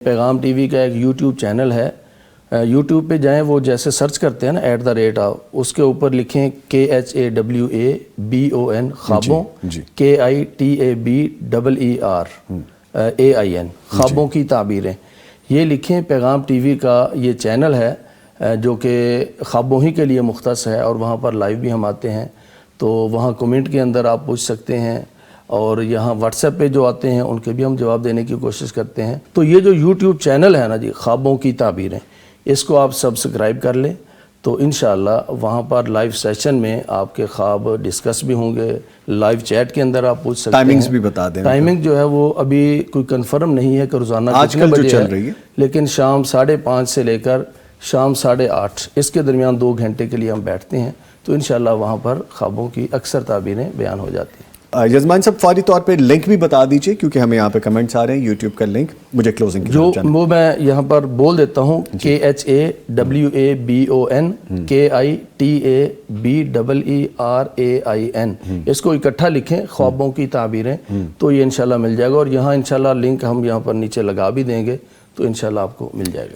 پیغام T V کا ایک یوٹیوب چینل ہے، یوٹیوب پہ جائیں، وہ جیسے سرچ کرتے ہیں نا @ اس کے اوپر لکھیں KHAWABON خوابوں، KITABEER خوابوں کی تعبیریں، یہ لکھیں۔ پیغام ٹی وی کا یہ چینل ہے جو کہ خوابوں ہی کے لیے مختص ہے، اور وہاں پر لائیو بھی ہم آتے ہیں، تو وہاں کمنٹ کے اندر آپ پوچھ سکتے ہیں، اور یہاں واٹس ایپ پہ جو آتے ہیں ان کے بھی ہم جواب دینے کی کوشش کرتے ہیں۔ تو یہ جو یوٹیوب چینل ہے نا جی، خوابوں کی تعبیریں، اس کو آپ سبسکرائب کر لیں، تو انشاءاللہ وہاں پر لائیو سیشن میں آپ کے خواب ڈسکس بھی ہوں گے، لائیو چیٹ کے اندر آپ پوچھ سکتے ہیں۔ ٹائمنگز بھی بتا دیں۔ ٹائمنگ جو ہے وہ ابھی کوئی کنفرم نہیں ہے کہ روزانہ آج کتنے کل جو بجے چل رہی ہے، لیکن شام 5:30 سے لے کر شام 8:30 اس کے درمیان 2 گھنٹے کے لیے ہم بیٹھتے ہیں، تو انشاءاللہ وہاں پر خوابوں کی اکثر تعبیریں بیان ہو جاتی ہیں۔ یزمان صاحب فوری طور پہ لنک بھی بتا دیجئے، کیونکہ ہمیں یہاں پہ کمنٹس آ رہے ہیں، یوٹیوب کا لنک مجھے کلوزنگ کی جو وہ میں یہاں پر بول دیتا ہوں، KHAWABON KITABEERAIN، اس کو اکٹھا لکھیں، خوابوں کی تعبیریں، تو یہ انشاءاللہ مل جائے گا، اور یہاں انشاءاللہ لنک ہم یہاں پر نیچے لگا بھی دیں گے، تو انشاءاللہ آپ کو مل جائے گا۔